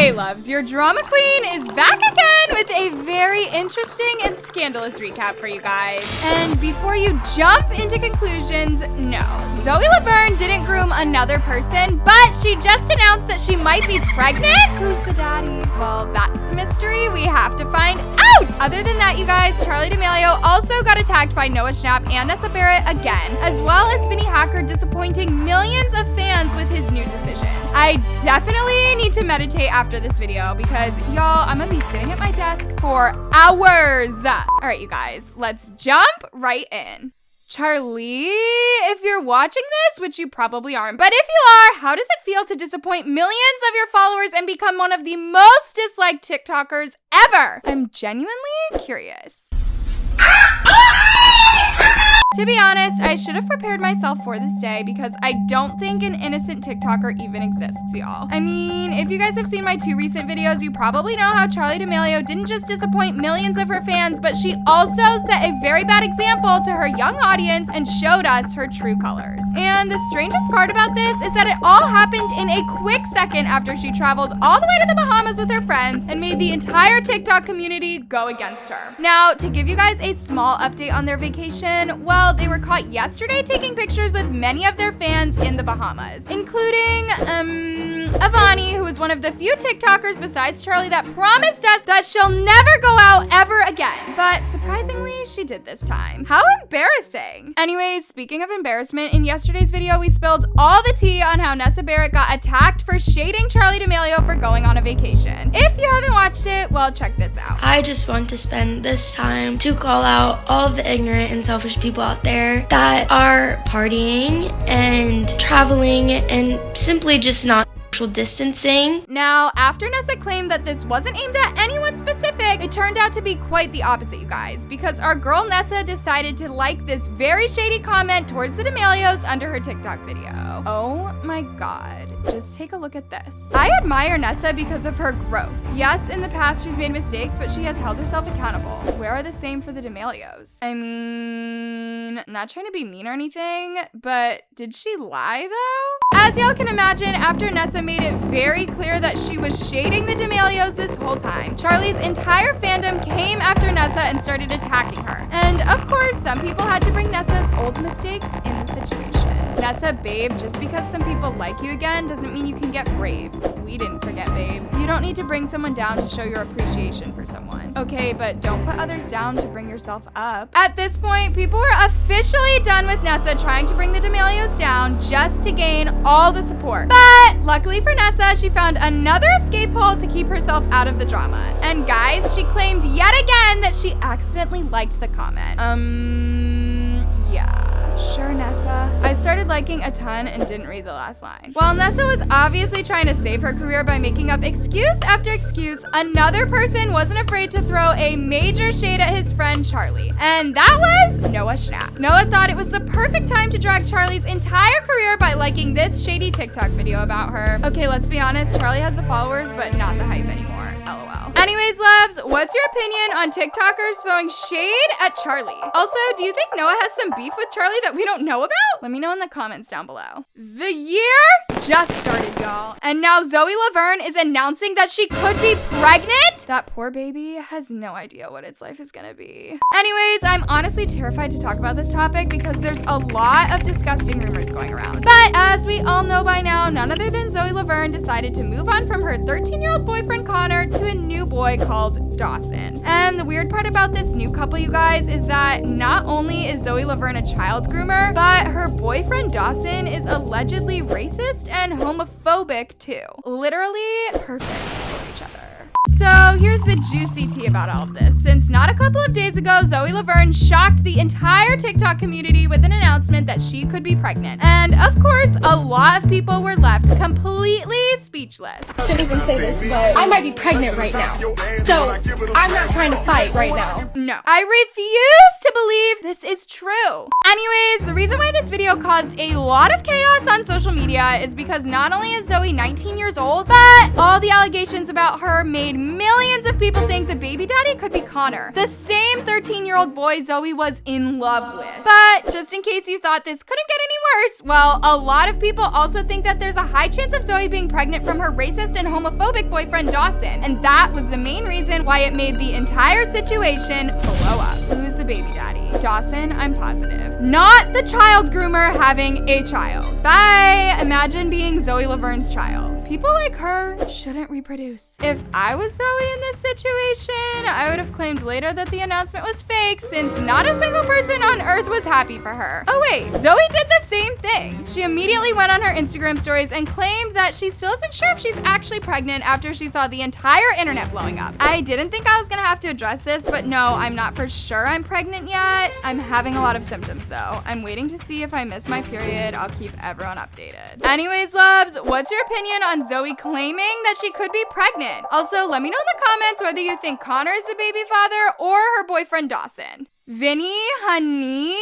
Okay, loves, your drama queen is back again with a very interesting and scandalous recap for you guys. And before you jump into conclusions, no, Zoe Laverne didn't groom another person, but she just announced that she might be pregnant. Who's the daddy? Well, that's the mystery we have to find out. Other than that, you guys, Charli Damelio also got attacked by Noah Schnapp and Nessa Barrett again, as well as Vinnie Hacker disappointing millions of fans with his new decision. I definitely need to meditate after this video because, y'all, I'm gonna be sitting at my desk for hours. All right, you guys, let's jump right in. Charli, if you're watching this, which you probably aren't, but if you are, how does it feel to disappoint millions of your followers and become one of the most disliked TikTokers ever? I'm genuinely curious. To be honest, I should have prepared myself for this day because I don't think an innocent TikToker even exists, y'all. I mean, if you guys have seen my 2 recent videos, you probably know how Charli Damelio didn't just disappoint millions of her fans, but she also set a very bad example to her young audience and showed us her true colors. And the strangest part about this is that it all happened in a quick second after she traveled all the way to the Bahamas with her friends and made the entire TikTok community go against her. Now, to give you guys a small update on their vacation, well, they were caught yesterday taking pictures with many of their fans in the Bahamas, including, Avani, who is one of the few TikTokers besides Charli that promised us that she'll never go out ever again. But surprisingly, she did this time. How embarrassing. Anyways, speaking of embarrassment, in yesterday's video, we spilled all the tea on how Nessa Barrett got attacked for shading Charli Damelio for going on a vacation. If you haven't watched it, well, check this out. I just want to spend this time to call out all the ignorant and selfish people out there that are partying and traveling and simply just not social distancing. Now, after Nessa claimed that this wasn't aimed at anyone specific, it turned out to be quite the opposite, you guys, because our girl Nessa decided to like this very shady comment towards the Damelios under her TikTok video. Oh my god, just take a look at this. I admire Nessa because of her growth. Yes, in the past she's made mistakes, but she has held herself accountable. Where are the same for the Damelios? I mean, not trying to be mean or anything, but did she lie though? As y'all can imagine, after Nessa made it very clear that she was shading the Damelios this whole time, Charli's entire fandom came after Nessa and started attacking her. And of course, some people had to bring Nessa's old mistakes in the situation. Nessa, babe, just because some people like you again doesn't mean you can get brave. We didn't forget, babe. You don't need to bring someone down to show your appreciation for someone. Okay, but don't put others down to bring yourself up. At this point, people were officially done with Nessa trying to bring the Damelios down just to gain all the support. But luckily for Nessa, she found another escape hole to keep herself out of the drama. And guys, she claimed yet again that she accidentally liked the comment. Yeah. Sure, Nessa. I started liking a ton and didn't read the last line. While Nessa was obviously trying to save her career by making up excuse after excuse, another person wasn't afraid to throw a major shade at his friend Charli. And that was Noah Schnapp. Noah thought it was the perfect time to drag Charli's entire career by liking this shady TikTok video about her. Okay, let's be honest, Charli has the followers, but not the hype anymore. LOL. Anyways, loves, what's your opinion on TikTokers throwing shade at Charli? Also, do you think Noah has some beef with Charli that we don't know about? Let me know in the comments down below. The year just started, y'all. And now Zoe Laverne is announcing that she could be pregnant? That poor baby has no idea what its life is gonna be. Anyways, I'm honestly terrified to talk about this topic because there's a lot of disgusting rumors going around. But as we all know by now, none other than Zoe Laverne decided to move on from her 13-year-old boyfriend Connor to a new boy called Dawson. And the weird part about this new couple, you guys, is that not only is Zoe Laverne a child groomer, but her boyfriend Dawson is allegedly racist and homophobic too. Literally perfect for each other. So here's the juicy tea about all of this. Since not a couple of days ago, Zoe Laverne shocked the entire TikTok community with an announcement that she could be pregnant. And of course, a lot of people were left completely speechless. Shouldn't even say this, but I might be pregnant right now. So I'm not trying to fight right now. No, I refuse to believe this is true. Anyways, the reason why this video caused a lot of chaos on social media is because not only is Zoe 19 years old, but all the allegations about her made millions of people think the baby daddy could be Connor, the same 13-year-old boy Zoe was in love with. But just in case you thought this couldn't get any worse, well, a lot of people also think that there's a high chance of Zoe being pregnant from her racist and homophobic boyfriend Dawson, and that was the main reason why it made the entire situation blow up. Who's the baby daddy? Dawson, I'm positive. Not the child groomer having a child. Bye! Imagine being Zoe Laverne's child. People like her shouldn't reproduce. If I was Zoe in this situation, I would have claimed later that the announcement was fake, since not a single person on earth was happy for her. Oh wait, Zoe did the same thing. She immediately went on her Instagram stories and claimed that she still isn't sure if she's actually pregnant after she saw the entire internet blowing up. I didn't think I was gonna have to address this, but no, I'm not for sure I'm pregnant yet. I'm having a lot of symptoms though. I'm waiting to see if I miss my period. I'll keep everyone updated. Anyways, loves, what's your opinion on Zoe claiming that she could be pregnant? Also, let me know in the comments whether you think Connor is the baby father or her boyfriend Dawson. Vinnie, honey,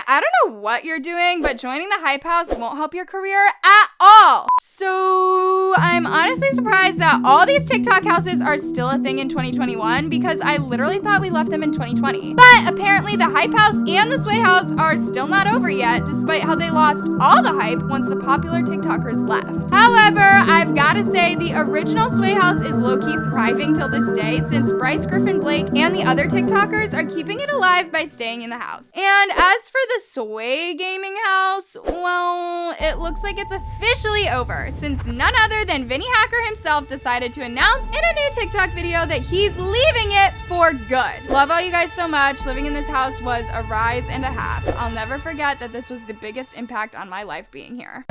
I don't know what you're doing, but joining the Hype House won't help your career at all. So I'm honestly surprised that all these TikTok houses are still a thing in 2021, because I literally thought we left them in 2020. But apparently the Hype House and the Sway House are still not over yet, despite how they lost all the hype once the popular TikTokers left. However, I've gotta say the original Sway House is low-key thriving till this day, since Bryce Griffin Blake and the other TikTokers are keeping it alive by staying in the house. And as for the Sway Gaming House, well, it looks like it's officially over, since none other than Vinnie Hacker himself decided to announce in a new TikTok video that he's leaving it for good. Love all you guys so much. Living in this house was a rise and a half. I'll never forget that this was the biggest impact on my life being here.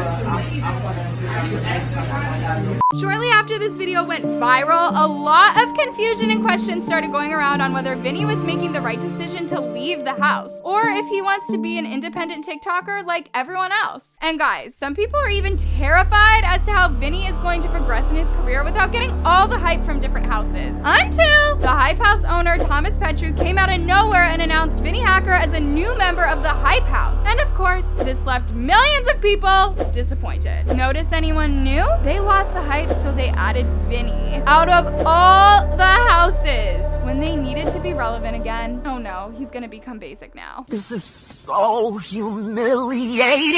Shortly after this video went viral, a lot of confusion and questions started going around on whether Vinnie was making the right decision to leave the house, or if he wants to be an independent TikToker like everyone else. And guys, some people are even terrified as to how Vinnie is going to progress in his career without getting all the hype from different houses. Until the Hype House owner Thomas Petru came out of nowhere and announced Vinnie Hacker as a new member of the Hype House. And of course, this left millions of people disappointed. Notice anyone new? They lost the hype, so they added Vinnie out of all the houses when they needed to be relevant again. Oh no, he's gonna become basic now. This is so humiliating.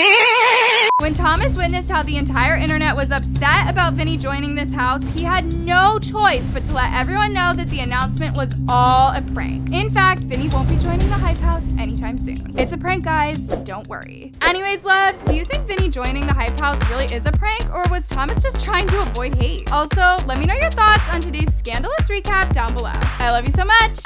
When Thomas witnessed how the entire internet was upset about Vinnie joining this house, he had no choice but to let everyone know that the announcement was all a prank. In fact, Vinnie won't be joining the Hype House anytime soon. It's a prank, guys, don't worry. Anyways, loves, do you think Vinnie joining the Hype House really is a prank, or was Thomas just trying to avoid hate? Also, let me know your thoughts on today's scandalous recap down below. I love you so much.